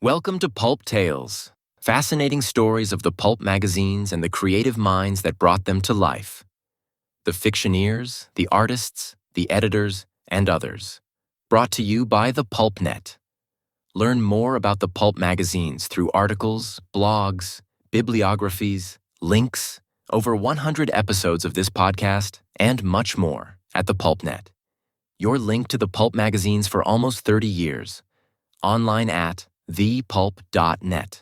Welcome to Pulp Tales, fascinating stories of the pulp magazines and the creative minds that brought them to life. The fictioneers, the artists, the editors, and others. Brought to you by the PulpNet. Learn more about the pulp magazines through articles, blogs, bibliographies, links, over 100 episodes of this podcast, and much more at the PulpNet. Your link to the pulp magazines for almost 30 years. Online at thepulp.net.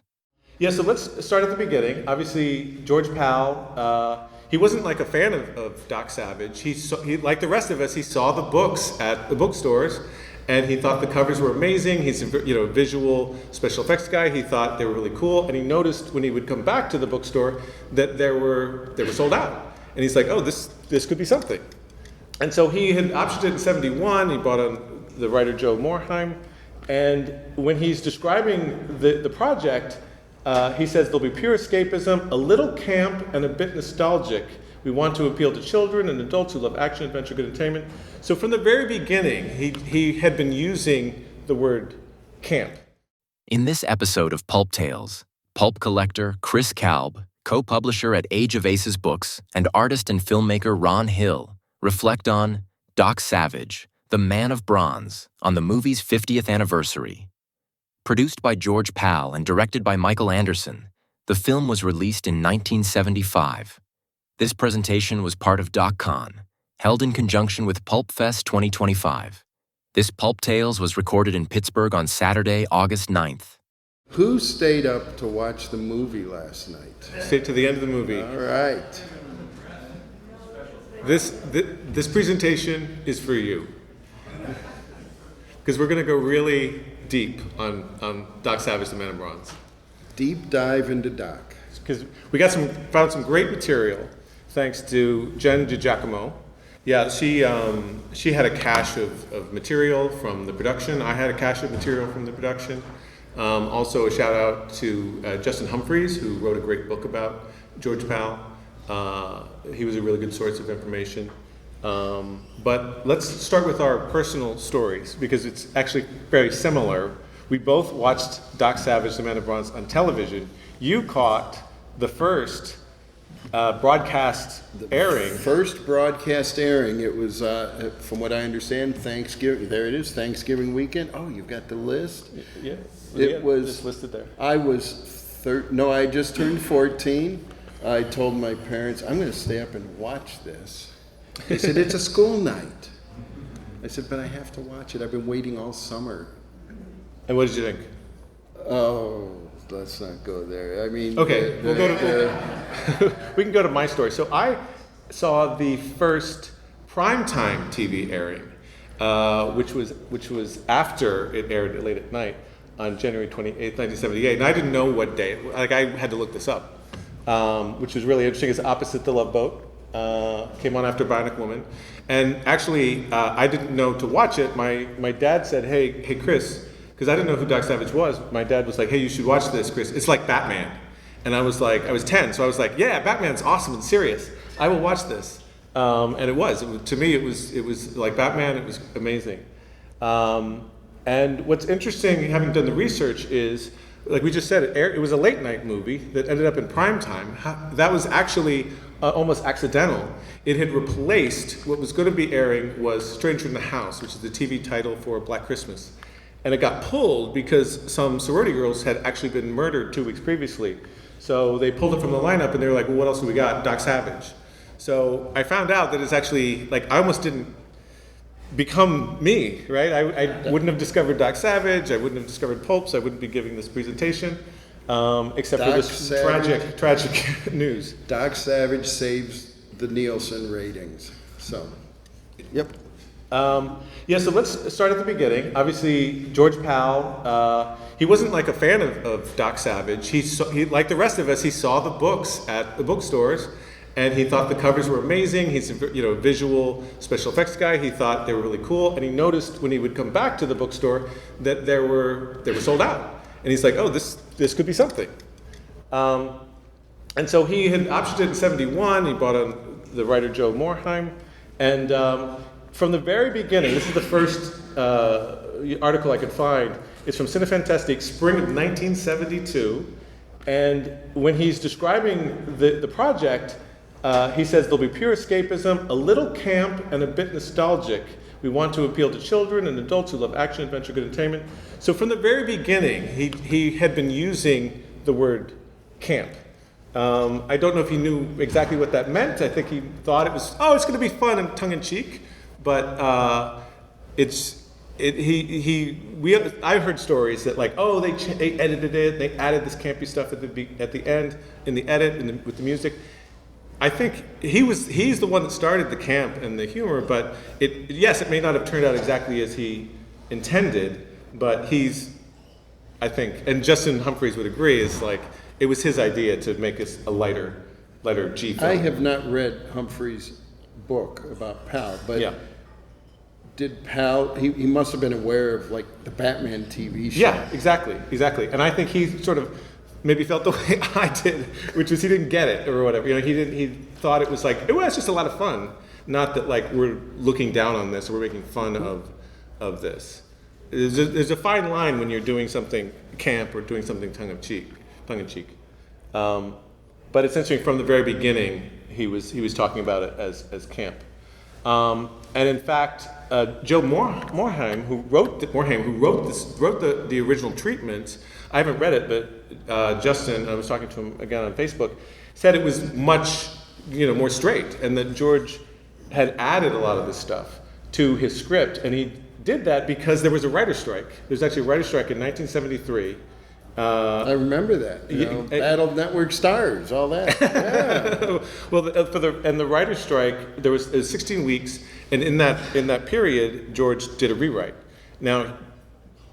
Yeah, so let's start at the beginning. Obviously, George Powell, he wasn't like a fan of Doc Savage. He, like the rest of us, he saw the books at the bookstores, and he thought the covers were amazing. He's a visual special effects guy. He thought they were really cool, and he noticed when he would come back to the bookstore that they were sold out. And he's like, oh, this could be something. And so he had optioned it in '71. He bought on the writer Joe Morheim. And when he's describing the project, he says there'll be pure escapism, a little camp, and a bit nostalgic. We want to appeal to children and adults who love action, adventure, good entertainment. So from the very beginning, he had been using the word camp. In this episode of Pulp Tales, pulp collector Chris Kalb, co-publisher at Age of Aces Books, and artist and filmmaker Ron Hill reflect on Doc Savage, the Man of Bronze, on the movie's 50th anniversary. Produced by George Powell and directed by Michael Anderson, the film was released in 1975. This presentation was part of DocCon, held in conjunction with PulpFest 2025. This Pulp Tales was recorded in Pittsburgh on Saturday, August 9th. Who stayed up to watch the movie last night? Stayed to the end of the movie. All right. This presentation is for you. Because we're going to go really deep on Doc Savage, the Man of Bronze. Deep dive into Doc. Because we found some great material, thanks to Jen DiGiacomo. Yeah, she had a cache of material from the production. I had a cache of material from the production. Also a shout out to Justin Humphreys, who wrote a great book about George Powell. He was a really good source of information. But let's start with our personal stories, because it's actually very similar. We both watched Doc Savage, the Man of Bronze, on television. You caught the first broadcast airing. First broadcast airing. It was, from what I understand, Thanksgiving. There it is, Thanksgiving weekend. Oh, you've got the list? Yeah. It was just listed there. I was I just turned 14. I told my parents, I'm going to stay up and watch this. They said, it's a school night. I said, but I have to watch it. I've been waiting all summer. And what did you think? Oh, let's not go there. I mean... Okay, we can go to my story. So I saw the first primetime TV airing, which was after it aired late at night on January 28th, 1978. And I didn't know what day. Like, I had to look this up, which was really interesting. It's opposite The Love Boat. Came on after Bionic Woman. And actually, I didn't know to watch it. My dad said, hey Chris, because I didn't know who Doc Savage was. My dad was like, hey, you should watch this, Chris. It's like Batman. And I was 10, so I was like, yeah, Batman's awesome and serious. I will watch this. And it was. To me, it was like Batman. It was amazing. And what's interesting, having done the research, is, like we just said, it was a late night movie that ended up in primetime. That was actually almost accidental. It had replaced, what was going to be airing was Stranger in the House, which is the TV title for Black Christmas. And it got pulled because some sorority girls had actually been murdered 2 weeks previously. So they pulled it from the lineup, and they were like, well, what else do we got? Doc Savage. So I found out that it's actually, like, I almost didn't become me, right? I wouldn't have discovered Doc Savage, I wouldn't have discovered Pulps, I wouldn't be giving this presentation, except for this tragic news. Doc Savage saves the Nielsen ratings. So, yep. Yeah, so let's start at the beginning. Obviously, George Powell, he wasn't like a fan of Doc Savage. He, like the rest of us, he saw the books at the bookstores, and he thought the covers were amazing. He's a visual special effects guy. He thought they were really cool, and he noticed when he would come back to the bookstore that they were sold out. And he's like, oh, this could be something. And so he had optioned it in '71. He bought on the writer Joe Morheim, and from the very beginning, this is the first article I could find. It's from Cinefantastique, spring of 1972. And when he's describing the project, he says there'll be pure escapism, a little camp, and a bit nostalgic. We want to appeal to children and adults who love action, adventure, good entertainment. So from the very beginning, he had been using the word camp. I don't know if he knew exactly what that meant. I think he thought it was, it's going to be fun and tongue-in-cheek. But I've heard stories that they edited it, they added this campy stuff at the end, in the edit, and with the music. I think he's the one that started the camp and the humor, but it may not have turned out exactly as he intended, but I think, and Justin Humphries would agree, it was his idea to make us a lighter G film. I have not read Humphries' book about Pal, but yeah. Did Pal, he must have been aware of the Batman TV show. Yeah, exactly. And I think he sort of maybe felt the way I did, which was he didn't get it or whatever. He thought it was it's just a lot of fun. Not that we're looking down on this or we're making fun of this. There's a fine line when you're doing something camp or doing something tongue in cheek. But essentially from the very beginning, he was talking about it as camp. And in fact, Joe Morhaime, who wrote the original treatment, I haven't read it, but Justin, I was talking to him again on Facebook, said it was much more straight, and that George had added a lot of this stuff to his script, and he did that because there was a writer's strike. There's actually a writer's strike in 1973. I remember that. Battle Network Stars, all that. Yeah. Well, the writer's strike, there was 16 weeks, and in that period, George did a rewrite. Now,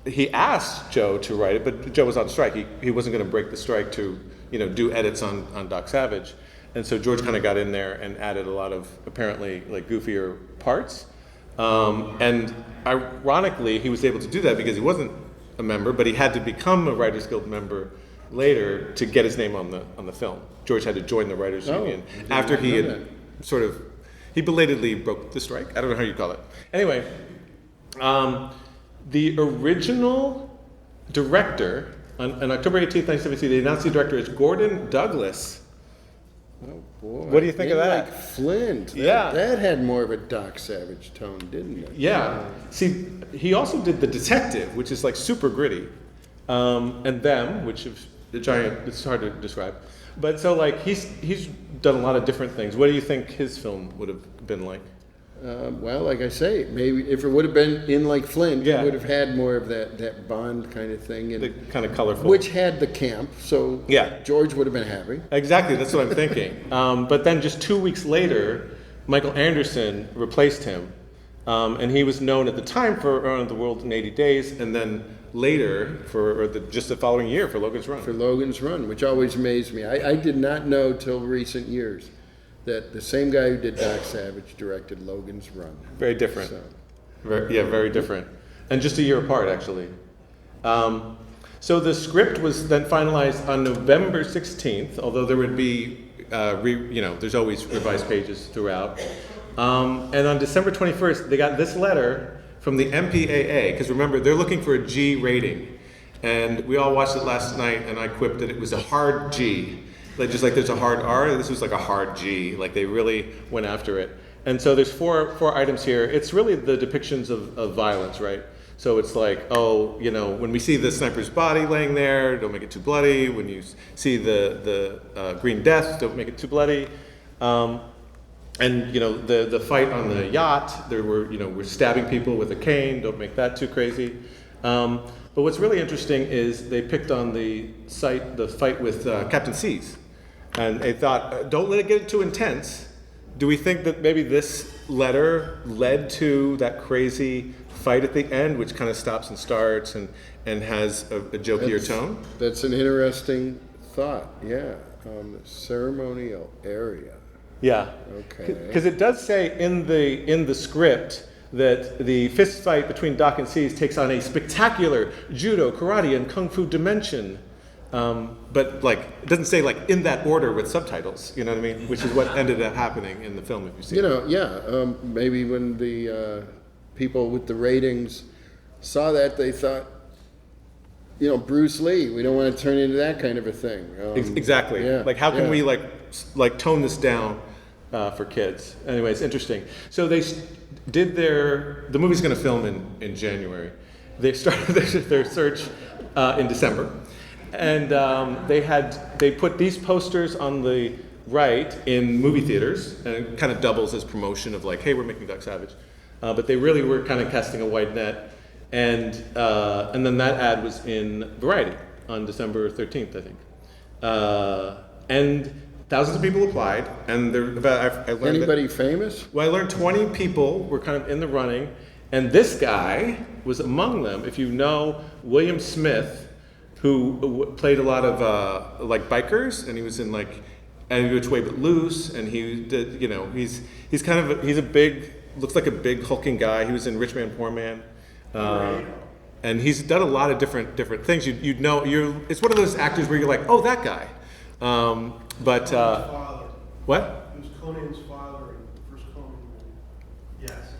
he asked Joe to write it, but Joe was on strike. He wasn't going to break the strike to do edits on Doc Savage, and so George kind of got in there and added a lot of apparently goofier parts. And ironically, he was able to do that because he wasn't a member, but he had to become a Writers Guild member later to get his name on the film. George had to join the Writers Union after he had he belatedly broke the strike. I don't know how you call it. Anyway, the original director on October 18th, 1972, they announced the director as Gordon Douglas. Oh boy! What do you think of that? Like Flint. Yeah, that had more of a Doc Savage tone, didn't it? Yeah. See, he also did The Detective, which is super gritty, and Them, which is a giant. It's hard to describe, but so he's done a lot of different things. What do you think his film would have been like? Well, like I say, maybe if it would have been in Flint, yeah. it would have had more of that Bond kind of thing. And the kind of colorful. Which had the camp, so yeah. George would have been happy. Exactly, that's what I'm thinking. But then just 2 weeks later, Michael Anderson replaced him. And he was known at the time for Around the World in 80 Days, and then later, just the following year, for Logan's Run. For Logan's Run, which always amazed me. I did not know till recent years that the same guy who did Doc Savage directed Logan's Run. Very different. Very different. And just a year apart, actually. So the script was then finalized on November 16th, although there would be, there's always revised pages throughout. And on December 21st, they got this letter from the MPAA, because remember, they're looking for a G rating. And we all watched it last night, and I quipped that it was a hard G. Just like there's a hard R, this was like a hard G. They really went after it. And so there's four items here. It's really the depictions of violence, right? So it's when we see the sniper's body laying there, don't make it too bloody. When you see the Green Death, don't make it too bloody. And the fight on the yacht, we're stabbing people with a cane, don't make that too crazy. But what's really interesting is they picked on the fight with Captain C's. And they thought, don't let it get too intense. Do we think that maybe this letter led to that crazy fight at the end, which kind of stops and starts and has a jokier tone? That's an interesting thought, yeah. Ceremonial area. Yeah. Okay. Because it does say in the script that the fist fight between Doc and C's takes on a spectacular judo, karate, and kung fu dimension. But it doesn't say in that order with subtitles, you know what I mean? Which is what ended up happening in the film, if you see it. Maybe when the people with the ratings saw that, they thought, Bruce Lee. We don't want to turn into that kind of a thing. Exactly. Yeah, Like, how can yeah. we like tone this down for kids? Anyway, it's interesting. So they did the movie's going to film in January. They started their search in December, and they put these posters on the right in movie theaters, and it kind of doubles as promotion of like, hey, we're making Doc Savage. But they really were kind of casting a wide net, and then that ad was in Variety on December 13th, I think. And thousands of people applied, and I learned Anybody famous? Well, I learned 20 people were kind of in the running, and this guy was among them. If you know William Smith, who played a lot of like bikers, and he was in like Any Which Way But Loose, and he did, he's kind of he's a big, looks like a big hulking guy. He was in Rich Man Poor Man, and he's done a lot of different things. You'd know it's one of those actors where you're like, oh, that guy. But Father. what? He was Conan's father in the first Conan movie. Yes.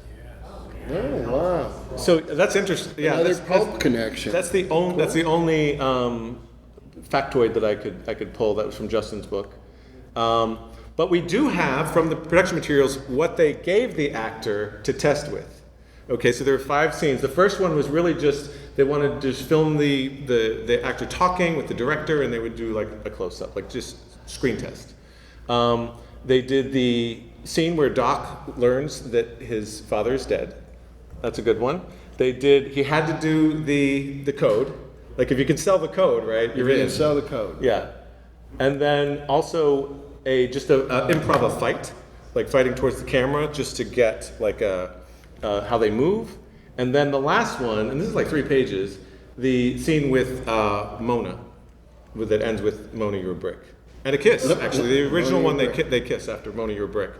Oh, wow. So that's interesting. Yeah, Another Pulp connection. That's the only factoid that I could pull that was from Justin's book. But we do have from the production materials what they gave the actor to test with. Okay, so there were 5 scenes. The first one was really just they wanted to just film the actor talking with the director, and they would do like a close up, like just screen test. They did the scene where Doc learns that his father is dead. That's a good one. He had to do the code. Like if you can sell the code, right? You're in. Sell the code. Yeah. And then also just a improv a fight, like fighting towards the camera just to get like how they move. And then the last one, and this is like 3 pages, the scene with Mona, that ends with Mona, You're a Brick. And a kiss, actually. The original one, they kiss after Mona, You're a Brick.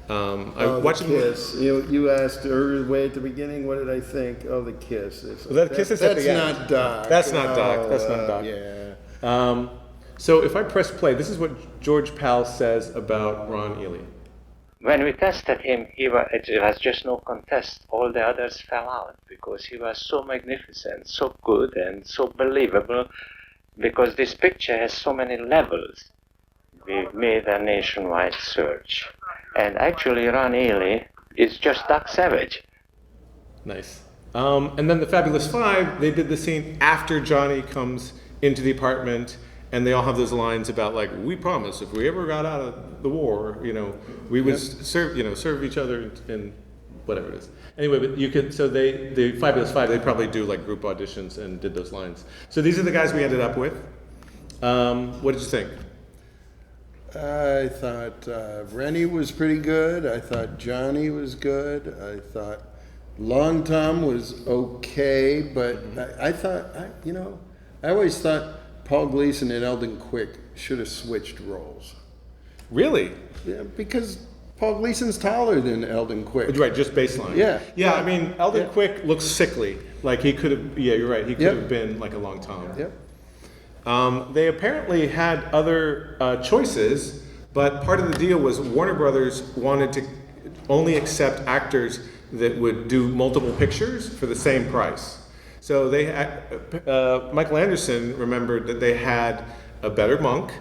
I watched the kiss. You asked way at the beginning, what did I think? Oh, the kiss. That kiss is at the end. That's not Doc. That's not Doc. That's not Doc. Yeah. So if I press play, this is what George Pal says about Ron Ely. When we tested him, it was just no contest. All the others fell out because he was so magnificent, so good, and so believable. Because this picture has so many levels. We made a nationwide search. And actually, Ron Ely is just Doc Savage. Nice. And then the Fabulous Five, they did the scene after Johnny comes into the apartment, and they all have those lines about like, we promise if we ever got out of the war, we would serve each other and whatever it is. Anyway, but the Fabulous Five, they probably do like group auditions and did those lines. So these are the guys we ended up with. What did you think? I thought Rennie was pretty good. I thought Johnny was good. I thought Long Tom was okay, but I thought, I always thought Paul Gleason and Eldon Quick should have switched roles. Really? Yeah, because Paul Gleason's taller than Eldon Quick. Right, just baseline. Yeah. Yeah, I mean, Eldon Quick looks sickly. Like he could have, yeah, you're right, he could have been like a Long Tom. Yep. They apparently had other choices, but part of the deal was Warner Brothers wanted to only accept actors that would do multiple pictures for the same price. So Michael Anderson remembered that they had a better Monk,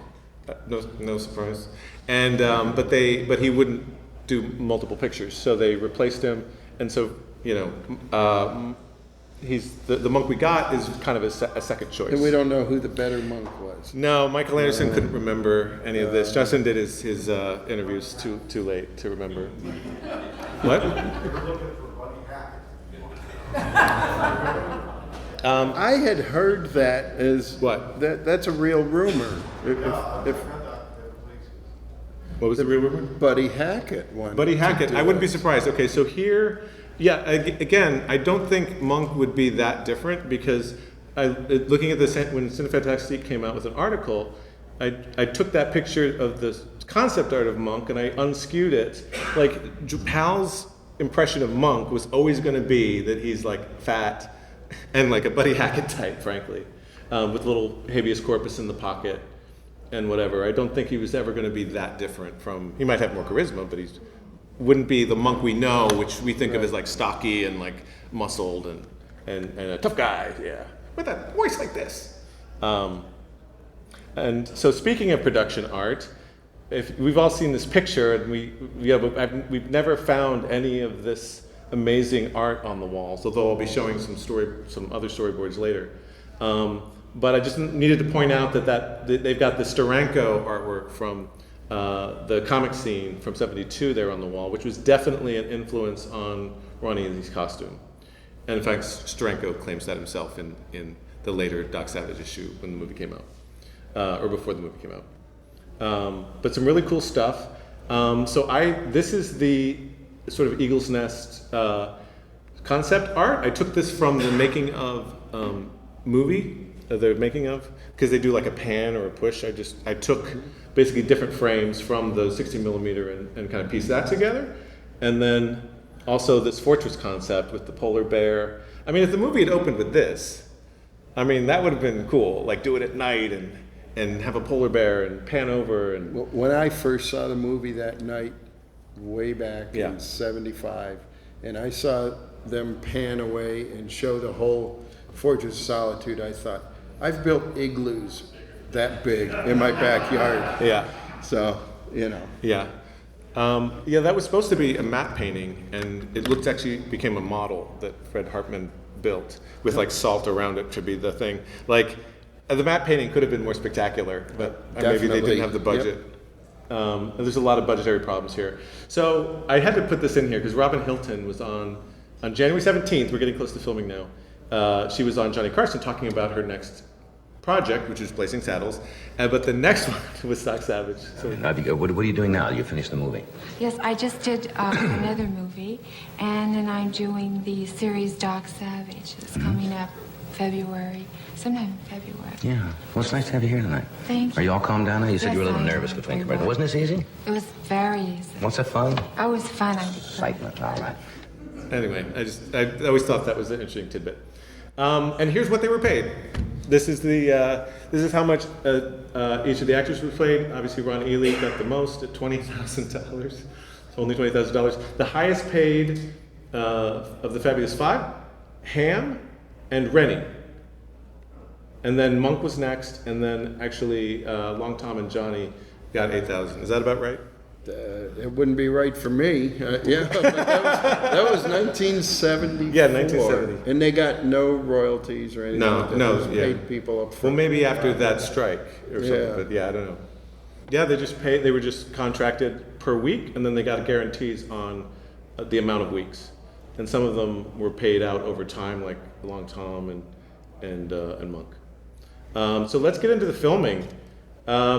no surprise, and but he wouldn't do multiple pictures, so they replaced him, and so he's the Monk we got is kind of a second choice. And we don't know who the better Monk was. No, Michael Anderson couldn't remember any of this. Justin did his interviews too late to remember. What? I had heard that as What? That's a real rumor. If What was the real rumor? Buddy Hackett wanted Buddy to Hackett. do I wouldn't be it. surprised. Okay, so here, yeah, again, I don't think Monk would be that different because looking at this when Cinefantastique came out with an article, I took that picture of the concept art of Monk and I unskewed it. Like Pal's impression of Monk was always going to be that he's like fat and like a Buddy Hackett type, frankly, with little habeas corpus in the pocket and whatever. I don't think he was ever going to be that different from. He might have more charisma, but he wouldn't be the Monk we know, which we think of as like stocky and like muscled and a tough guy. Yeah. with a voice like this. And so speaking of production art, if we've all seen this picture, and we've never found any of this amazing art on the walls, although I'll be showing some other storyboards later. But I just needed to point out that they've got the Steranko artwork from the comic scene from '72 there on the wall, which was definitely an influence on Ron Ely's costume. And in fact, Steranko claims that himself in the later Doc Savage issue when the movie came out, or before the movie came out. But some really cool stuff. This is the sort of Eagle's Nest concept art. I took this from the making of movie, the making of, because they do like a pan or a push. I took basically different frames from the 60 millimeter and kind of pieced that together. And then also this fortress concept with the polar bear. I mean, if the movie had opened with this, I mean, that would have been cool. Like do it at night and have a polar bear and pan over. And when I first saw the movie that night, way back in '75, and I saw them pan away and show the whole Fortress of Solitude, I thought, I've built igloos that big in my backyard. Yeah. So, you know. Yeah. That was supposed to be a matte painting, and it actually became a model that Fred Hartman built with like salt around it to be the thing. Like, the matte painting could have been more spectacular, but maybe they didn't have the budget. Yep. And there's a lot of budgetary problems here. So I had to put this in here because Robin Hilton was on January 17th, we're getting close to filming now, she was on Johnny Carson talking about her next project, which is Blazing Saddles, but the next one was Doc Savage. So what are you doing now? You finished the movie? Yes, I just did another movie, and then I'm doing the series Doc Savage. It's coming up sometime in February. Yeah. Well, it's nice to have you here tonight. Thank you. Are you all calmed down now? You said you were a little nervous between commercials. Wasn't this easy? It was very easy. What's that fun? Oh, it was fun. Excitement. All right. Anyway, I always thought that was an interesting tidbit. And here's what they were paid. This is how much each of the actors was paid. Obviously, Ron Ely got the most at $20,000. Only $20,000. The highest paid of the Fabulous Five, Ham and Rennie. And then Monk was next, and then actually Long Tom and Johnny got $8,000. Is that about right? It wouldn't be right for me. But that was 1974. Yeah, 1970. And they got no royalties or anything. No, paid people up front. Well, maybe after that strike or something, but I don't know. Yeah, they were just contracted per week, and then they got guarantees on the amount of weeks. And some of them were paid out over time, like Long Tom and Monk. So let's get into the filming.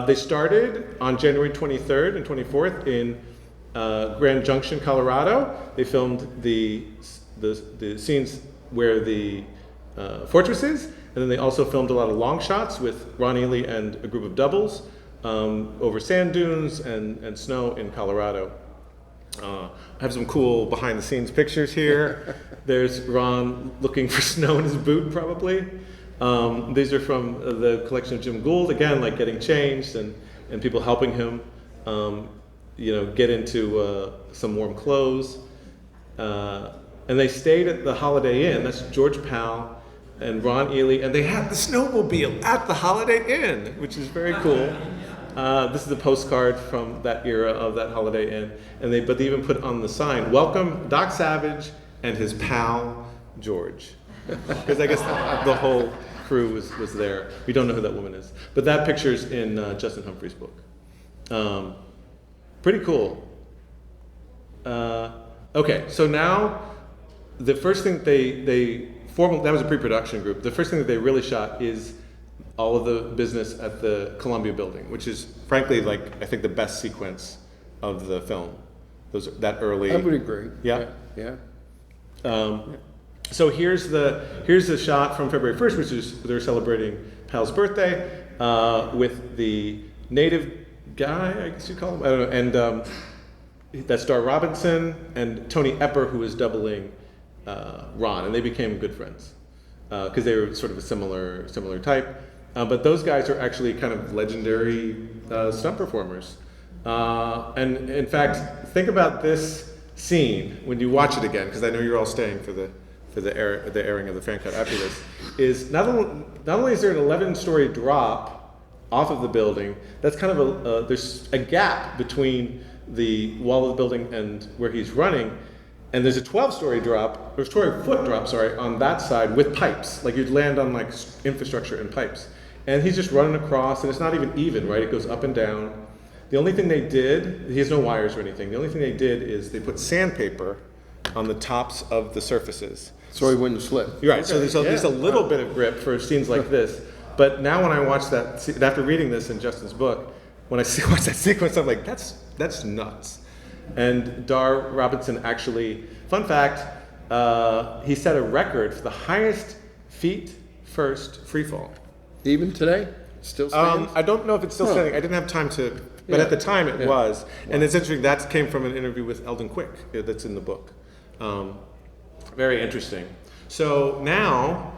They started on January 23rd and 24th in Grand Junction, Colorado. They filmed the scenes where the fortress is, and then they also filmed a lot of long shots with Ron Ely and a group of doubles over sand dunes and snow in Colorado. I have some cool behind-the-scenes pictures here. There's Ron looking for snow in his boot, probably. These are from the collection of Jim Gould, again, like getting changed and people helping him, get into some warm clothes. And they stayed at the Holiday Inn. That's George Pal and Ron Ely, and they had the snowmobile at the Holiday Inn, which is very cool. This is a postcard from that era of that Holiday Inn, but they even put on the sign, "Welcome Doc Savage and his pal George," because I guess the whole crew was there. We don't know who that woman is, but that picture's in Justin Humphrey's book. Pretty cool. Okay, so now the first thing that was a pre-production group. The first thing that they really shot is all of the business at the Columbia building, which is frankly, I think the best sequence of the film. That early. I would agree. Yeah. Yeah. So here's the shot from February 1st, which is they're celebrating Pal's birthday with the native guy, I guess you call him. I don't know, and that's Dar Robinson and Tony Epper, who is doubling Ron, and they became good friends because they were sort of a similar type. But those guys are actually kind of legendary stunt performers. And in fact, think about this scene when you watch it again, because I know you're all staying for the for the airing of the fan cut after this, is not only is there an 11-story drop off of the building, that's kind of there's a gap between the wall of the building and where he's running, and there's a 12-story drop, or 12-foot drop, sorry, on that side with pipes. Like you'd land on like infrastructure and pipes. And he's just running across, and it's not even, right? It goes up and down. The only thing they did, he has no wires or anything, the only thing they did is they put sandpaper on the tops of the surfaces. So he wouldn't slip. You're right, so there's a little bit of grip for scenes like this. But now when I watch that, after reading this in Justin's book, when I watch that sequence, I'm like, that's nuts. And Dar Robinson actually, fun fact, he set a record for the highest feet first free fall. Even today? Still stands? I don't know if it's still standing. I didn't have time to, but at the time it was. And it's interesting, that came from an interview with Eldon Quick that's in the book. Very interesting. So now,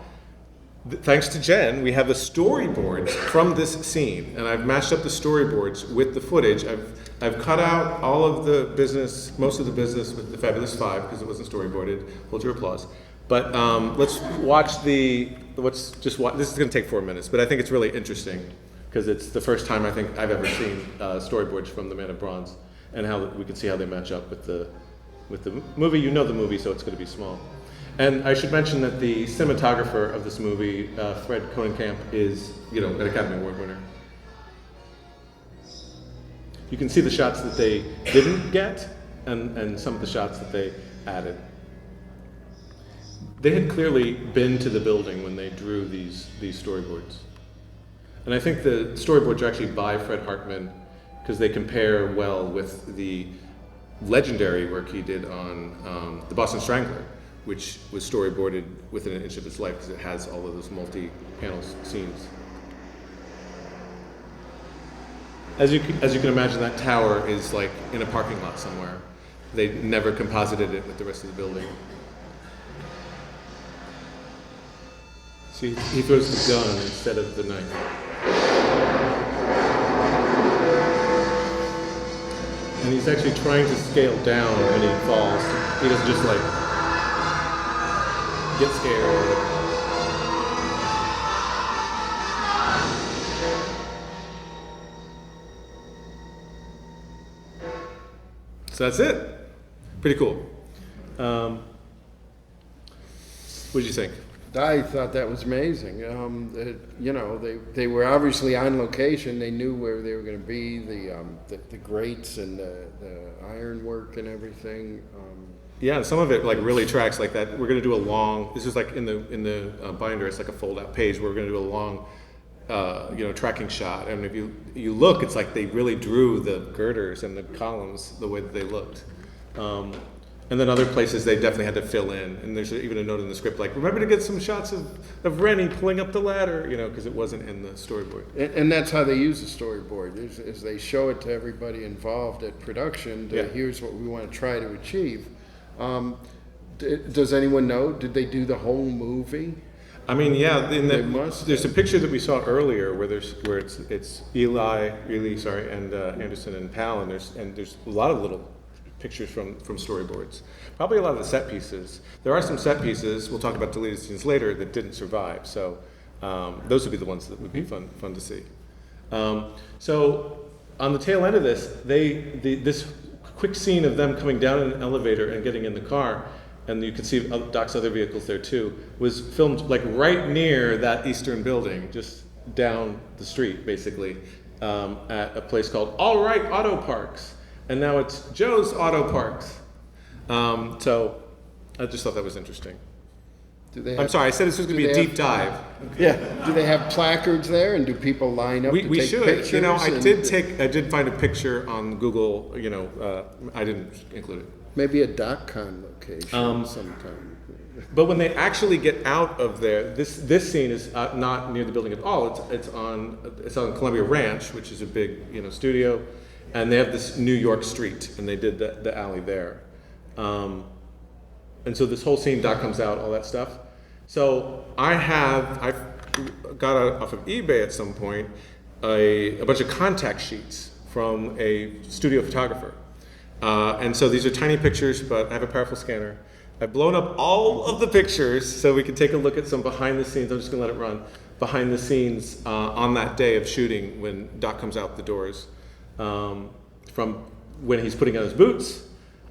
thanks to Jen, we have the storyboards from this scene. And I've matched up the storyboards with the footage. I've cut out all of the business, most of the business with the Fabulous Five, because it wasn't storyboarded. Hold your applause. But let's watch this is going to take 4 minutes, but I think it's really interesting because it's the first time I think I've ever seen storyboards from The Man of Bronze, and how we can see how they match up with the movie. You know the movie, so it's going to be small. And I should mention that the cinematographer of this movie, Fred Koenenkamp, is an Academy Award winner. You can see the shots that they didn't get, and some of the shots that they added. They had clearly been to the building when they drew these storyboards. And I think the storyboards are actually by Fred Hartman because they compare well with the legendary work he did on The Boston Strangler, which was storyboarded within an inch of its life because it has all of those multi-panel scenes. As you can imagine, that tower is like in a parking lot somewhere. They never composited it with the rest of the building. See, he throws the gun instead of the knife. And he's actually trying to scale down when he falls. He doesn't just like get scared. So that's it. Pretty cool. What did you think? I thought that was amazing. They were obviously on location. They knew where they were going to be. The grates and the ironwork and everything. Yeah, some of it like really tracks like that. We're going to do a long. This is like in the binder. It's like a fold-out page. We're going to do a long, tracking shot. And if you look, it's like they really drew the girders and the columns the way that they looked. And then other places they definitely had to fill in. And there's even a note in the script like, remember to get some shots of Rennie pulling up the ladder, because it wasn't in the storyboard. And that's how they use the storyboard, is they show it to everybody involved at production. Here's what we want to try to achieve. Does anyone know? Did they do the whole movie? I mean, yeah. There's a picture that we saw earlier where it's Eli, and Anderson and Pal, and there's a lot of little pictures from storyboards. Probably a lot of the set pieces. There are some set pieces, we'll talk about deleted scenes later, that didn't survive. So those would be the ones that would be fun to see. So on the tail end of this, this quick scene of them coming down in an elevator and getting in the car, and you can see Doc's other vehicles there too, was filmed like right near that Eastern building, just down the street basically, at a place called All Right Auto Parks. And now it's Joe's Auto Parks. So I just thought that was interesting. I'm sorry, I said this was going to be a deep dive. Yeah. Do they have placards there, and do people line up to take pictures? I did find a picture on Google. I didn't include it. Maybe a .con location sometime. But when they actually get out of there, this scene is not near the building at all. It's on Columbia Ranch, which is a big studio. And they have this New York street, and they did the alley there. And so this whole scene, Doc comes out, all that stuff. So I got off of eBay at some point a bunch of contact sheets from a studio photographer. And so these are tiny pictures, but I have a powerful scanner. I've blown up all of the pictures so we can take a look at some behind the scenes. I'm just gonna let it run. Behind the scenes on that day of shooting when Doc comes out the doors, from when he's putting on his boots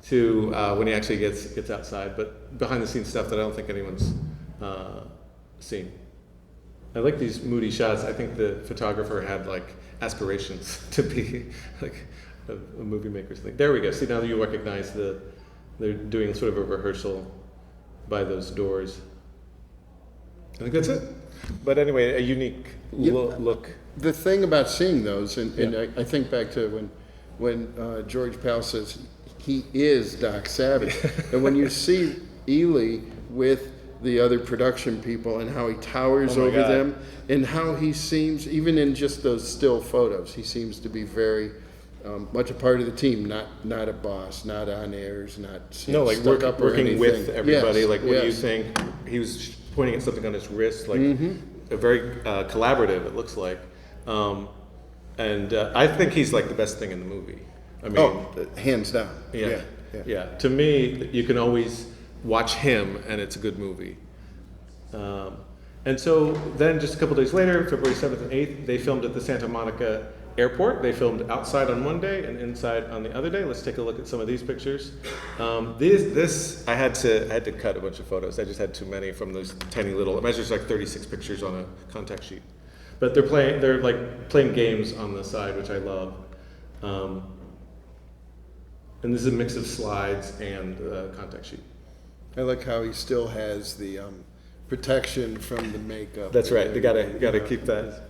to when he actually gets outside. But behind the scenes stuff that I don't think anyone's seen. I like these moody shots. I think the photographer had like aspirations to be like a movie maker's thing. There we go. See, now you recognize they're doing sort of a rehearsal by those doors. I think that's it. But anyway, a unique look. The thing about seeing those, and I think back to when George Pal says he is Doc Savage, and when you see Ely with the other production people and how he towers over them, and how he seems, even in just those still photos, he seems to be very much a part of the team, not a boss, not on airs, not like stuck up or working anything. with everybody. Yes, like, what do you think? He was pointing at something on his wrist, like a very collaborative. It looks like, and I think he's like the best thing in the movie. I mean, hands down. Yeah. To me, you can always watch him, and it's a good movie. And so then, just a couple days later, February 7th and 8th, they filmed at the Santa Monica Airport. They filmed outside on one day and inside on the other day. Let's take a look at some of these pictures. I had to cut a bunch of photos. I just had too many from those tiny little. It measures like 36 pictures on a contact sheet. But they're like playing games on the side, which I love. And this is a mix of slides and contact sheet. I like how he still has the protection from the makeup. That's right. You gotta keep that.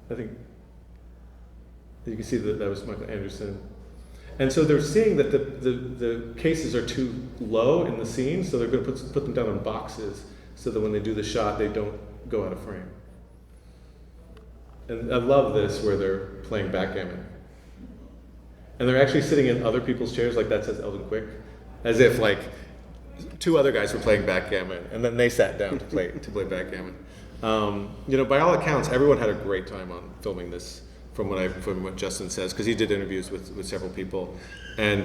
I think you can see that was Michael Anderson. And so they're seeing that the cases are too low in the scene, so they're going to put them down on boxes so that when they do the shot, they don't go out of frame. And I love this where they're playing backgammon. And they're actually sitting in other people's chairs, like that says Eldon Quick, as if like two other guys were playing backgammon, and then they sat down to play backgammon. By all accounts, everyone had a great time on filming this. From what Justin says, because he did interviews with several people, and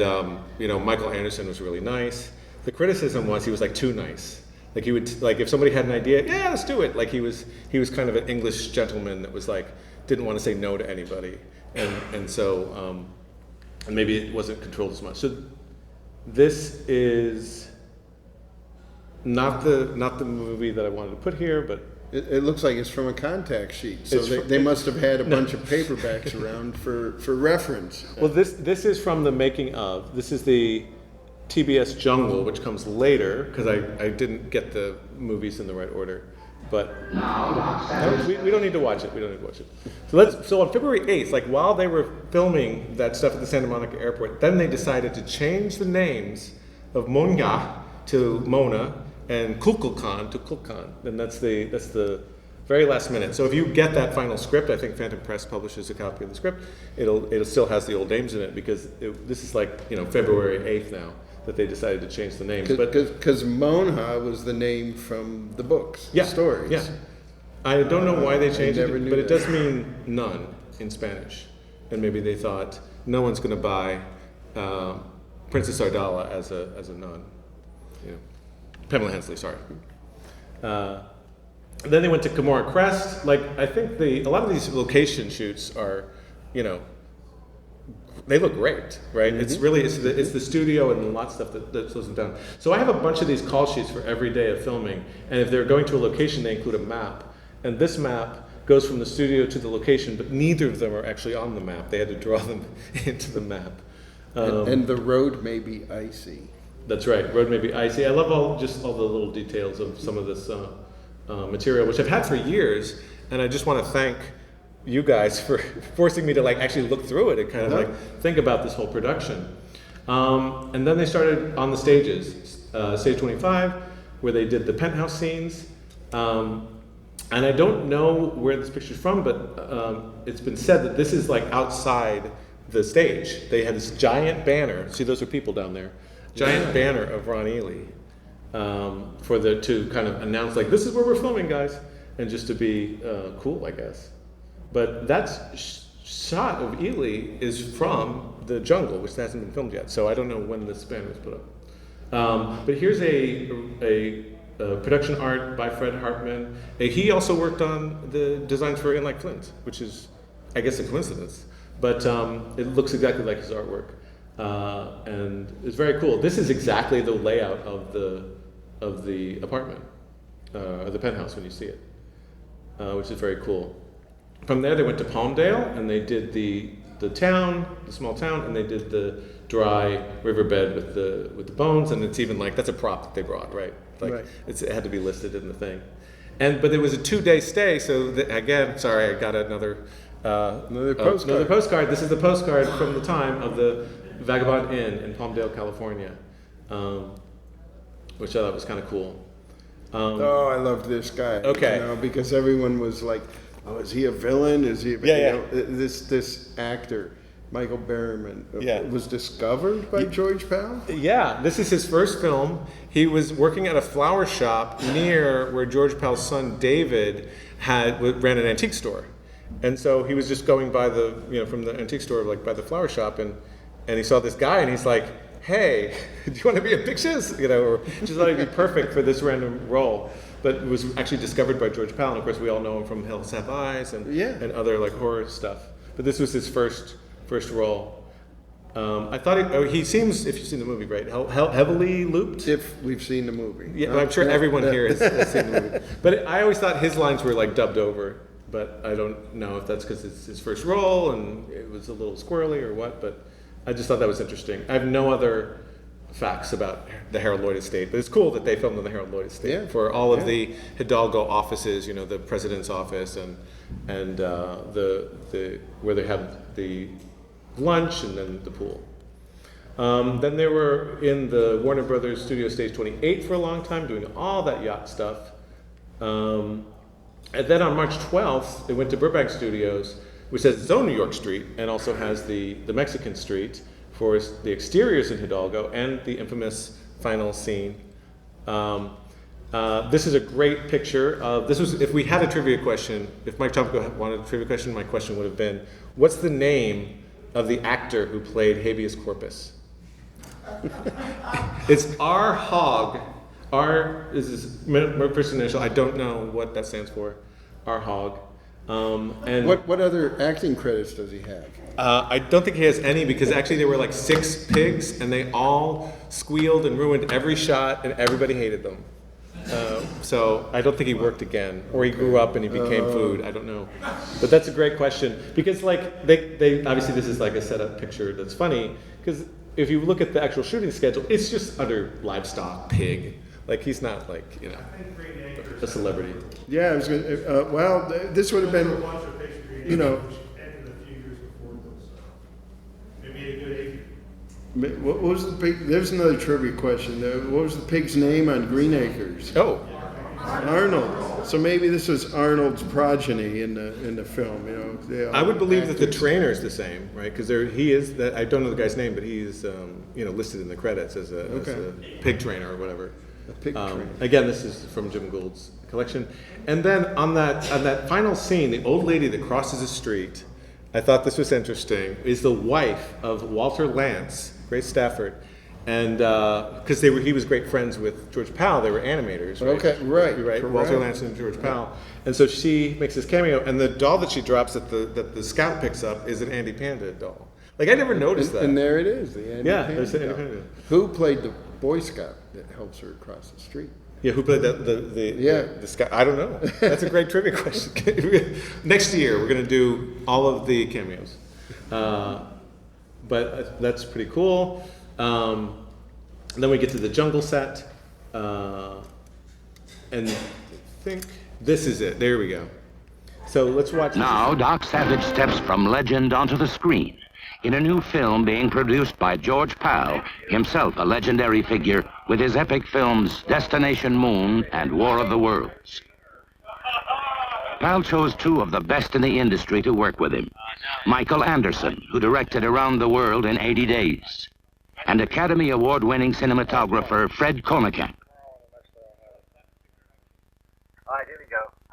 Michael Anderson was really nice. The criticism was he was like too nice. Like he would if somebody had an idea, yeah, let's do it. Like he was kind of an English gentleman that was like didn't want to say no to anybody, and so and maybe it wasn't controlled as much. So this is not the movie that I wanted to put here, but. It looks like it's from a contact sheet, so they must have had a bunch of paperbacks around for reference. Well, this is from the making of. This is the TBS Jungle, which comes later, because I didn't get the movies in the right order. But we don't need to watch it. So on February 8th, like while they were filming that stuff at the Santa Monica Airport, then they decided to change the names of Monya to Mona, and Kukulkan to Kulkan, and that's the very last minute. So if you get that final script, I think Phantom Press publishes a copy of the script. It still has the old names in it because this is like February 8th now that they decided to change the names. Because Monha was the name from the books, the stories. Yeah, I don't know why they changed it, but it does mean none in Spanish, and maybe they thought no one's going to buy Princess Ardala as a nun. Pamela Hensley, sorry. Then they went to Camorra Crest. Like I think a lot of these location shoots are, they look great, right? Mm-hmm. It's the studio and a lot of stuff that slows them down. So I have a bunch of these call sheets for every day of filming, and if they're going to a location, they include a map, and this map goes from the studio to the location, but neither of them are actually on the map. They had to draw them into the map. And the road may be icy. That's right. Road may be icy. I love all the little details of some of this material, which I've had for years, and I just want to thank you guys for forcing me to actually look through it and kind of think about this whole production. And then they started on the stages, Stage 25, where they did the penthouse scenes. And I don't know where this picture's from, but it's been said that this is outside the stage. They had this giant banner. See, those are people down there. Giant banner of Ron Ely to kind of announce this is where we're filming, guys, and just to be cool, I guess. But that shot of Ely is from the Jungle, which hasn't been filmed yet. So I don't know when this banner was put up. But here's a production art by Fred Hartman. He also worked on the designs for In Like Flint, which is, I guess, a coincidence. But it looks exactly like his artwork. And it's very cool. This is exactly the layout of the apartment, or the penthouse when you see it, which is very cool. From there, they went to Palmdale, and they did the small town, and they did the dry riverbed with the bones, and it's even like, that's a prop that they brought, right? Like, right. It had to be listed in the thing. But it was a 2-day stay, so again, sorry, I got another postcard. Another postcard. This is the postcard from the time of the Vagabond Inn in Palmdale, California, which I thought was kind of cool. I loved this guy. Okay. You know, because everyone was like, "Oh, is he a villain? Is he?" This actor, Michael Berryman, was discovered by George Pal. Yeah, this is his first film. He was working at a flower shop near where George Pal's son David ran an antique store, and so he was just going by from the antique store, like by the flower shop, and he saw this guy, and he's like, "Hey, do you want to be in pictures?" Or just thought he'd be perfect for this random role. But it was actually discovered by George Pal, and of course we all know him from Hills Have Eyes and other like horror stuff. But this was his first role. I thought he seems, if you've seen the movie, right, heavily looped. If we've seen the movie. Yeah, I'm sure everyone here has seen the movie. But I always thought his lines were like dubbed over. But I don't know if that's because it's his first role and it was a little squirrely or what. But I just thought that was interesting. I have no other facts about the Harold Lloyd estate, but it's cool that they filmed in the Harold Lloyd estate for all of the Hidalgo offices, the president's office and the where they have the lunch and then the pool. Then they were in the Warner Brothers Studio Stage 28 for a long time, doing all that yacht stuff. And then on March 12th, they went to Burbank Studios, which has its own New York street and also has the Mexican street for the exteriors in Hidalgo and the infamous final scene. This is a great picture. If we had a trivia question, if Mike Tomko wanted a trivia question, my question would have been, what's the name of the actor who played habeas corpus? It's R. Hogg. R is his first initial. I don't know what that stands for. R. Hogg. And what other acting credits does he have? I don't think he has any, because actually there were like 6 pigs and they all squealed and ruined every shot and everybody hated them. So I don't think he worked again, or he grew up and he became food. I don't know. But that's a great question, because like they obviously this is like a setup picture that's funny, because if you look at the actual shooting schedule, it's just under livestock pig. Like he's not like a celebrity. Yeah, I was going. This would have been, What was the pig? There's another trivia question. What was the pig's name on Green Acres? Oh, Arnold. So maybe this was Arnold's progeny in the film. I would believe that the trainer is the same, right? Because he is that. I don't know the guy's name, but he is listed in the credits as a pig trainer or whatever. A pig trainer. Again, this is from Jim Gould's collection. And then on that final scene, the old lady that crosses the street, I thought this was interesting, is the wife of Walter Lantz, Grace Stafford, and because he was great friends with George Pal, they were animators, right? Okay, right. Right, Walter Lantz and George Pal, and so she makes this cameo, and the doll that she drops that the scout picks up is an Andy Panda doll. Like I never noticed that. And there it is, the Andy Panda. There's the Andy Panda. Who played the Boy Scout that helps her across the street? Yeah, who played the scout? I don't know. That's a great trivia question. Next year we're going to do all of the cameos. But that's pretty cool. Then we get to the jungle set. And I think this is it. There we go. So let's watch. Now, Doc Savage steps from legend onto the screen in a new film being produced by George Pal, himself a legendary figure with his epic films Destination Moon and War of the Worlds. Pal chose 2 of the best in the industry to work with him. Michael Anderson, who directed Around the World in 80 Days, and Academy Award-winning cinematographer Fred Konekamp.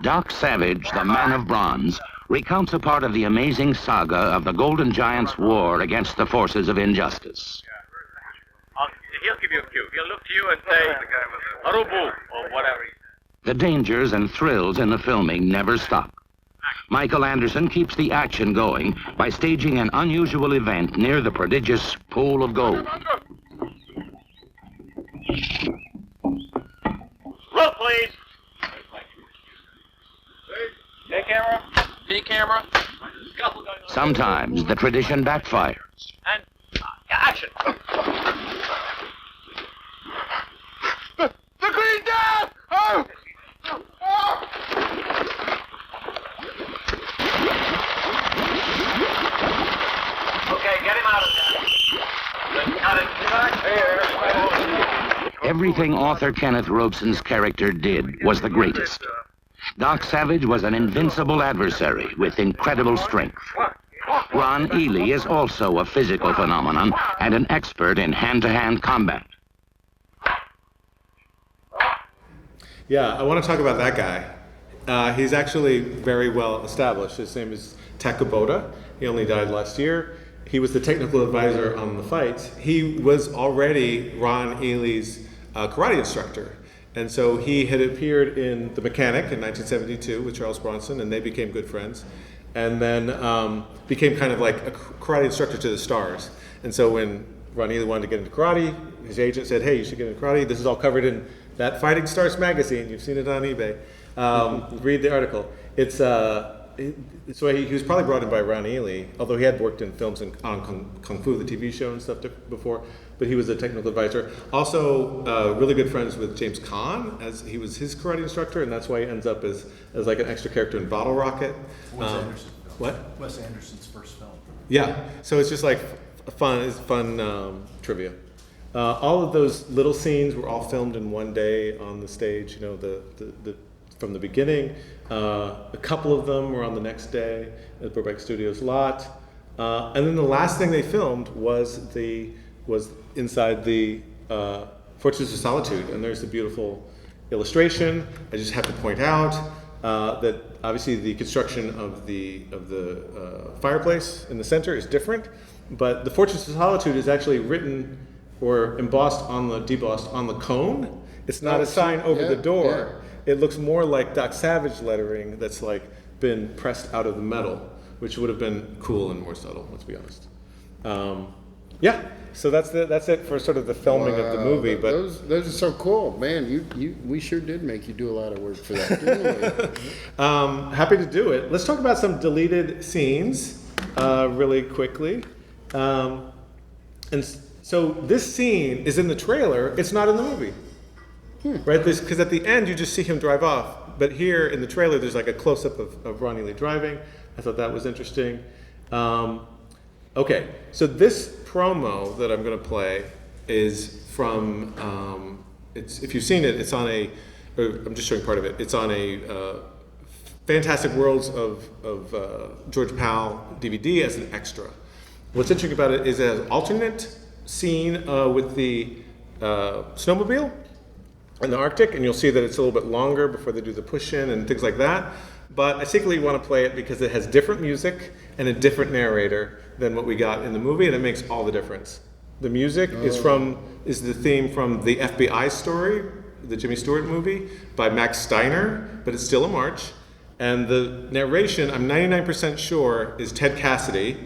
Doc Savage, the Man of Bronze, recounts a part of the amazing saga of the Golden Giant's war against the forces of injustice. he'll give you a cue. He'll look to you and say, Arubu, or whatever. The dangers and thrills in the filming never stop. Michael Anderson keeps the action going by staging an unusual event near the prodigious pool of gold. Roll, please. A camera. B camera. Sometimes the tradition backfires. And action. The Green Death! Oh! Oh! Okay, get him out of there. Everything author Kenneth Robeson's character did was the greatest. Doc Savage was an invincible adversary with incredible strength. Ron Ely is also a physical phenomenon and an expert in hand-to-hand combat. Yeah, I want to talk about that guy. He's actually very well established. His name is Takuboda. He only died last year. He was the technical advisor on the fights. He was already Ron Ely's karate instructor. And so he had appeared in The Mechanic in 1972 with Charles Bronson, and they became good friends. And then became kind of like a karate instructor to the stars. And so when Ron Ely wanted to get into karate, his agent said, hey, you should get into karate. This is all covered in that Fighting Stars magazine. You've seen it on eBay. Read the article. It's so he was probably brought in by Ron Ely, although he had worked in films on Kung Fu, the TV show and stuff before, but he was a technical advisor. Also, really good friends with James Caan, as he was his karate instructor, and that's why he ends up as like an extra character in Bottle Rocket. Wes Anderson. What? Wes Anderson's first film. Yeah, so it's just like fun trivia. All of those little scenes were all filmed in one day on the stage. You know, the from the beginning. A couple of them were on the next day at Burbank Studios lot, and then the last thing they filmed was inside the Fortress of Solitude, and there's a beautiful illustration. I just have to point out that obviously the construction of the fireplace in the center is different, but the Fortress of Solitude is actually written or debossed on the cone. It's not a sign over the door. It looks more like Doc Savage lettering that's like been pressed out of the metal, which would have been cool and more subtle, let's be honest. Yeah, so that's it for sort of the filming of the movie. But those are so cool, man. We sure did make you do a lot of work for that, didn't we? Happy to do it. Let's talk about some deleted scenes really quickly. And so this scene is in the trailer. It's not in the movie. Right, because at the end you just see him drive off, but here in the trailer there's like a close-up of Ron Ely driving. I thought that was interesting. Okay, so this promo that I'm going to play is from. If you've seen it, it's on I'm just showing part of it. It's on a Fantastic Worlds of George Powell DVD as an extra. What's interesting about it is it has an alternate scene with the snowmobile in the Arctic, and you'll see that it's a little bit longer before they do the push-in and things like that. But I secretly want to play it because it has different music and a different narrator than what we got in the movie, and it makes all the difference. The music is the theme from the FBI story, the Jimmy Stewart movie, by Max Steiner, but it's still a march. And the narration, I'm 99% sure, is Ted Cassidy,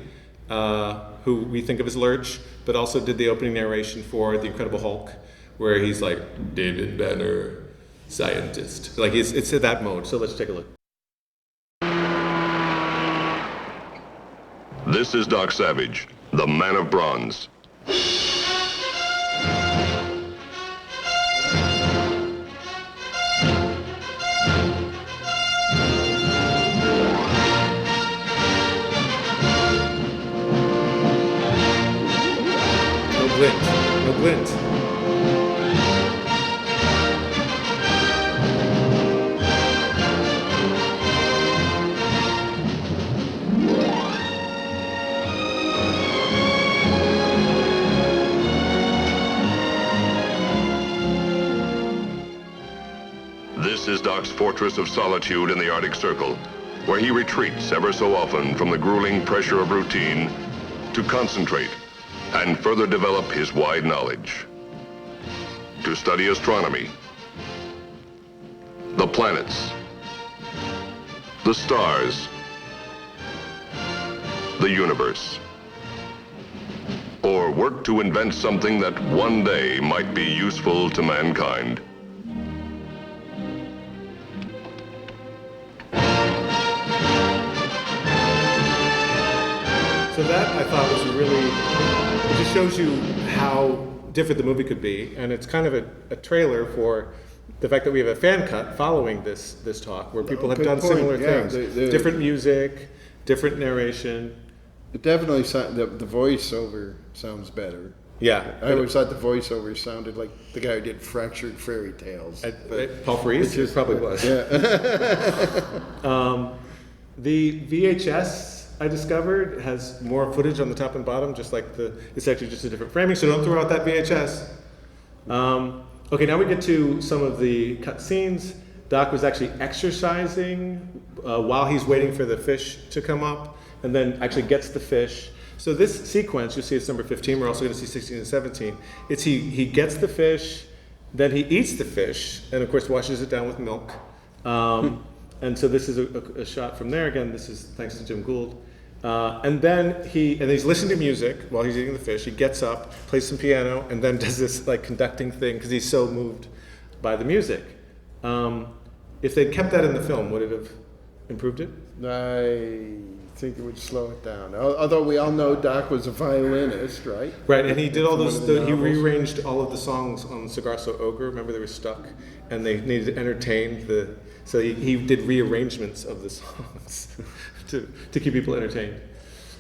who we think of as Lurch, but also did the opening narration for The Incredible Hulk, where he's like, David Banner, scientist. Like, it's in that mode, so let's take a look. This is Doc Savage, the Man of Bronze. No glint. This is Doc's Fortress of Solitude in the Arctic Circle, where he retreats ever so often from the grueling pressure of routine to concentrate and further develop his wide knowledge. to study astronomy, the planets, the stars, the universe, or work to invent something that one day might be useful to mankind. So that I thought was really, it just shows you how different the movie could be, and it's kind of a trailer for the fact that we have a fan cut following this talk, where people have done similar things, different music, different narration. It definitely the voiceover sounds better. Yeah, I always thought the voiceover sounded like the guy who did Fractured Fairy Tales. Paul Frees, it probably was. Yeah. The VHS I discovered has more footage on the top and bottom, just like it's actually just a different framing, so don't throw out that VHS. Okay, now we get to some of the cut scenes. Doc was actually exercising while he's waiting for the fish to come up, and then actually gets the fish. So this sequence, you'll see it's number 15, we're also going to see 16 and 17. It's he gets the fish, then he eats the fish, and of course washes it down with milk. And so this is a shot from there. Again, this is thanks to Jim Gould. And then he's listening to music while he's eating the fish. He gets up, plays some piano, and then does this like conducting thing because he's so moved by the music. If they'd kept that in the film, would it have improved it? I think it would slow it down. Although we all know Doc was a violinist, right? Right, and he did all those. He rearranged all of the songs on Cigar So Ogre. Remember, they were stuck, and they needed to entertain the. So he did rearrangements of the songs to keep people entertained.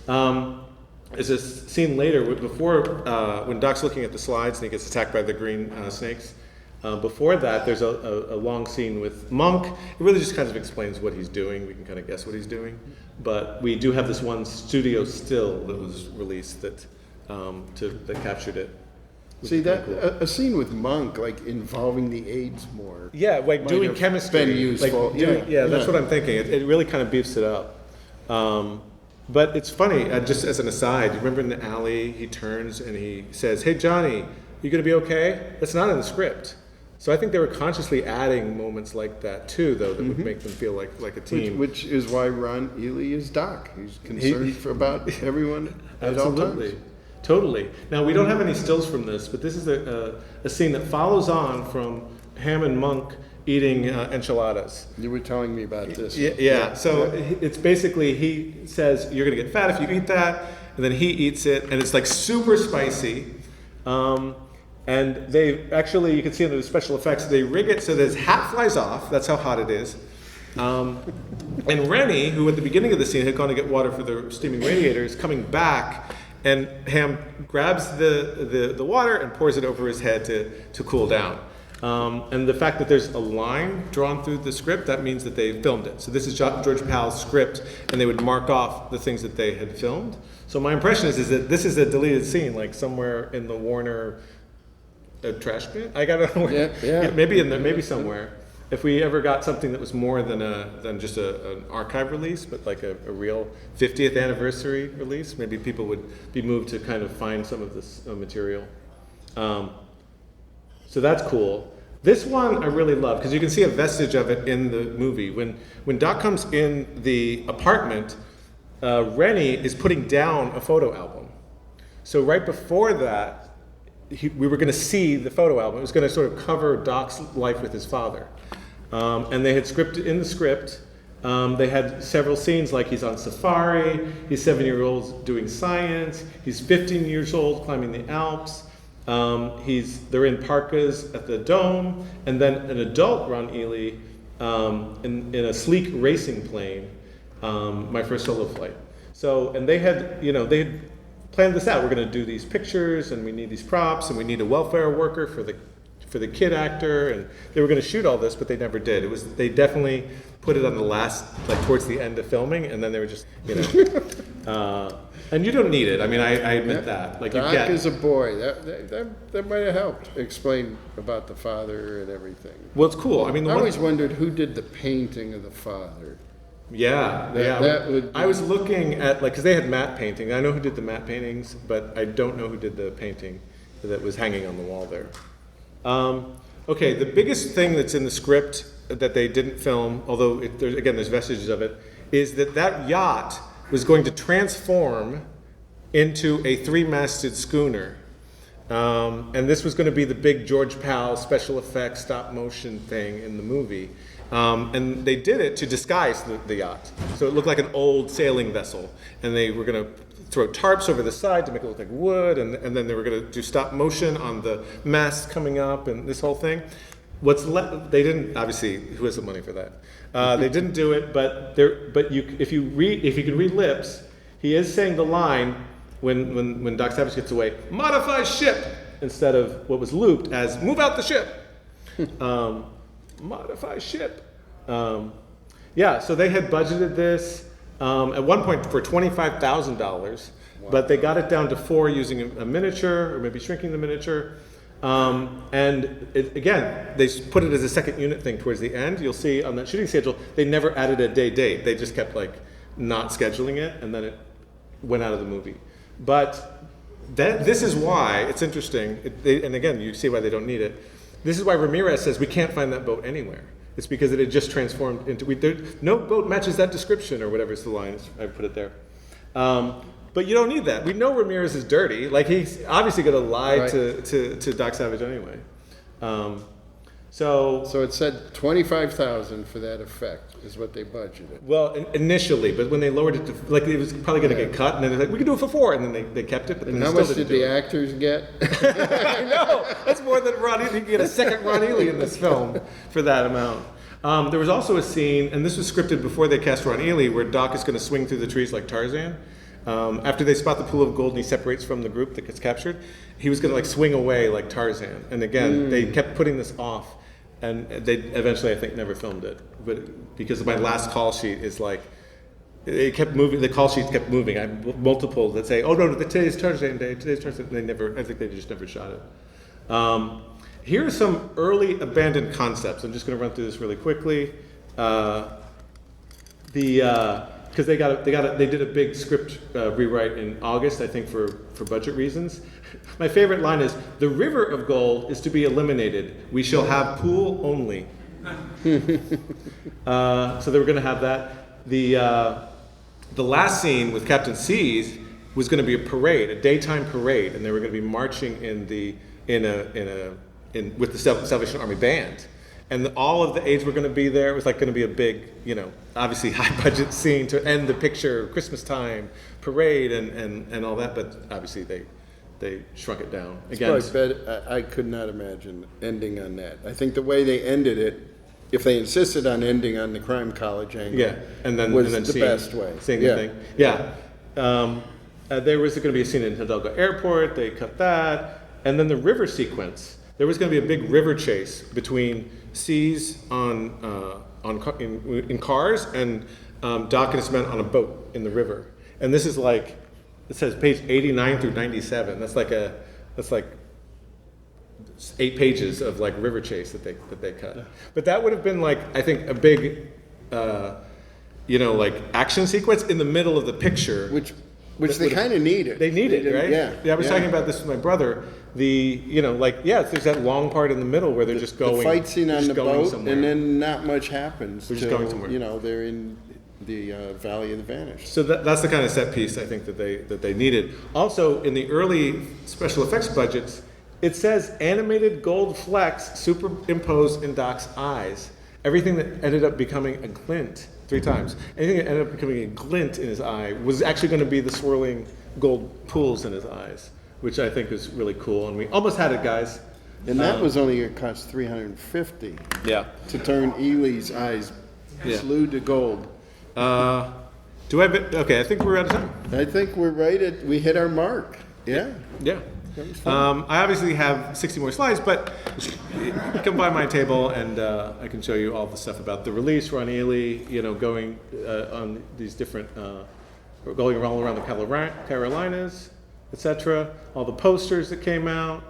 There's a scene later before when Doc's looking at the slides and he gets attacked by the green snakes. Before that, there's a long scene with Monk. It really just kind of explains what he's doing. We can kind of guess what he's doing. But we do have this one studio still that was released that captured it. See, that cool. A scene with Monk, like involving the aides more. Yeah, like doing chemistry. Been useful. Like that's what I'm thinking. It really kind of beefs it up. But it's funny, just as an aside, remember in the alley, he turns and he says, "Hey, Johnny, you going to be okay?" That's not in the script. So I think they were consciously adding moments like that too, though, that would make them feel like a team. Which is why Ron Ely is Doc. He's concerned about everyone at all times. Totally. Now, we don't have any stills from this, but this is a scene that follows on from Ham and Monk eating enchiladas. You were telling me about this. Yeah. So it's basically, he says, "You're going to get fat if you eat that," and then he eats it, and it's like super spicy. And they actually, you can see in the special effects, they rig it so that his hat flies off. That's how hot it is. And Rennie, who at the beginning of the scene had gone to get water for the steaming radiator, is coming back, and Ham grabs the water and pours it over his head to cool down. And the fact that there's a line drawn through the script, that means that they filmed it. So this is George Powell's script, and they would mark off the things that they had filmed. So my impression is that this is a deleted scene, like somewhere in the Warner trash bin. I gotta know where. Yeah. Maybe somewhere. If we ever got something that was more than just an archive release, but like a real 50th anniversary release, maybe people would be moved to kind of find some of this material. So that's cool. This one I really love because you can see a vestige of it in the movie. When Doc comes in the apartment, Rennie is putting down a photo album. So right before that, we were going to see the photo album. It was going to sort of cover Doc's life with his father. And they had scripted in the script. They had several scenes like he's on safari, he's 7 years old doing science, he's 15 years old climbing the Alps, they're in parkas at the Dome, and then an adult Ron Ely in a sleek racing plane, my first solo flight. So, and they had planned this out. We're going to do these pictures, and we need these props, and we need a welfare worker for the kid actor, and they were going to shoot all this, but they never did. They definitely put it on the last, like towards the end of filming, and then they were just, and you don't need it. I mean, I admit that. Like Doc is a boy. That might have helped explain about the father and everything. Well, it's cool. I mean, I always wondered who did the painting of the father. Yeah. I was looking at, because they had matte painting. I know who did the matte paintings, but I don't know who did the painting that was hanging on the wall there. Okay, the biggest thing that's in the script that they didn't film, although there's vestiges of it, is that yacht was going to transform into a 3-masted schooner. And this was going to be the big George Powell special effects stop motion thing in the movie. And they did it to disguise the yacht. So it looked like an old sailing vessel. And they were going to throw tarps over the side to make it look like wood. And then they were going to do stop motion on the masts coming up and this whole thing. They didn't, obviously, who has the money for that? They didn't do it, but if you can read lips, he is saying the line when Doc Savage gets away, modify ship, instead of what was looped as move out the ship. Modify ship. Yeah, so they had budgeted this at one point for $25,000, but they got it down to 4 using a miniature, or maybe shrinking the miniature. Again, they put it as a second unit thing towards the end. You'll see on that shooting schedule, they never added a date. They just kept not scheduling it, and then it went out of the movie. But this is why it's interesting, and again, you see why they don't need it. This is why Ramirez says we can't find that boat anywhere. It's because it had just transformed into, no boat matches that description, or whatever is the line, I put it there. But you don't need that. We know Ramirez is dirty. He's obviously going to lie to Doc Savage anyway. So it said $25,000 for that effect is what they budgeted. Well, initially, but when they lowered it to, it was probably going to get cut, and then they're like, we can do it for 4, and then they kept it. But and how much did the actors get? I know, that's more than Ron Ely. You can get a second Ron Ely in this film for that amount. There was also a scene, and this was scripted before they cast Ron Ely, where Doc is going to swing through the trees like Tarzan. After they spot the pool of gold and he separates from the group that gets captured, he was going to swing away like Tarzan. And again, they kept putting this off, and they eventually, I think, never filmed it. But because my last call sheet is it kept moving. The call sheets kept moving. I have multiple that say, "Oh no, today's Tarzan Day. Today's Tarzan." I think they just never shot it. Here are some early abandoned concepts. I'm just going to run through this really quickly. Because they did a big script rewrite in August, I think, for budget reasons. My favorite line is, "The river of gold is to be eliminated. We shall have pool only." So they were going to have that. The last scene with Captain C's was going to be a parade, a daytime parade, and they were going to be marching with the Salvation Army band. And all of the aides were going to be there. It was going to be a big, obviously high budget scene to end the picture, Christmas time, parade, and all that. But obviously they shrunk it down. Again, I could not imagine ending on that. I think the way they ended it, if they insisted on ending on the crime college angle, was the best way. Seeing the thing. Yeah. There was going to be a scene in Hidalgo Airport. They cut that. And then the river sequence. There was going to be a big river chase between C's in cars and Doc and his men on a boat in the river. And this is it says page 89 through 97. That's like 8 pages of river chase that they cut. But that would have been I think a big action sequence in the middle of the picture, which they kind of needed. They needed, right? Yeah. I was talking about this with my brother. There's that long part in the middle where they're just going. The fight scene on the boat, somewhere. and then not much happens. They're just going somewhere. They're in the Valley of the Vanished. So that's the kind of set piece I think that they needed. Also, in the early special effects budgets, it says animated gold flecks superimposed in Doc's eyes. Everything that ended up becoming a glint 3 times. Anything that ended up becoming a glint in his eye was actually going to be the swirling gold pools in his eyes, which I think is really cool. And we almost had it, guys. And that was only going to cost $350. Yeah. To turn Ely's eyes blue to gold. Okay, I think we're out of time. I think we're we hit our mark. Yeah. Yeah. I obviously have 60 more slides, but come by my table and I can show you all the stuff about the release, Ron Ely, going on these different, going all around the Carolinas, etc. All the posters that came out.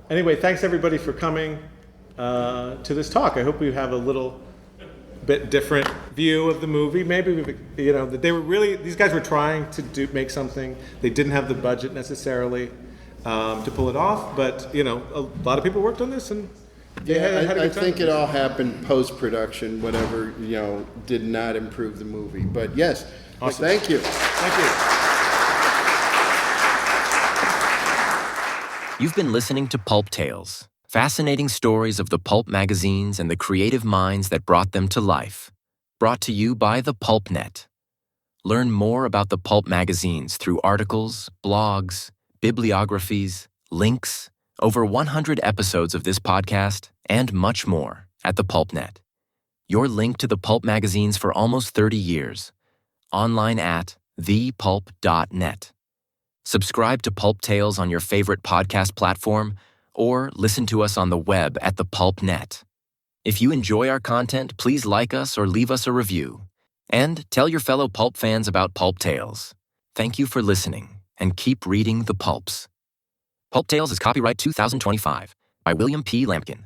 Anyway, thanks everybody for coming to this talk. I hope we have a little bit different view of the movie. Maybe these guys were trying to make something. They didn't have the budget necessarily. to pull it off. But a lot of people worked on this, and they had a I good time. think it all happened post-production, whatever, did not improve the movie. But yes, Awesome. Thank you. Thank you. You've been listening to Pulp Tales, fascinating stories of the pulp magazines and the creative minds that brought them to life. Brought to you by the PulpNet. Learn more about the pulp magazines through articles, blogs, bibliographies, links, over 100 episodes of this podcast, and much more at the PulpNet. Your link to the pulp magazines for almost 30 years. Online at thepulp.net. Subscribe to Pulp Tales on your favorite podcast platform, or listen to us on the web at the PulpNet. If you enjoy our content, please like us or leave us a review. And tell your fellow pulp fans about Pulp Tales. Thank you for listening, and keep reading the pulps. Pulp Tales is copyright 2025 by William P. Lampkin.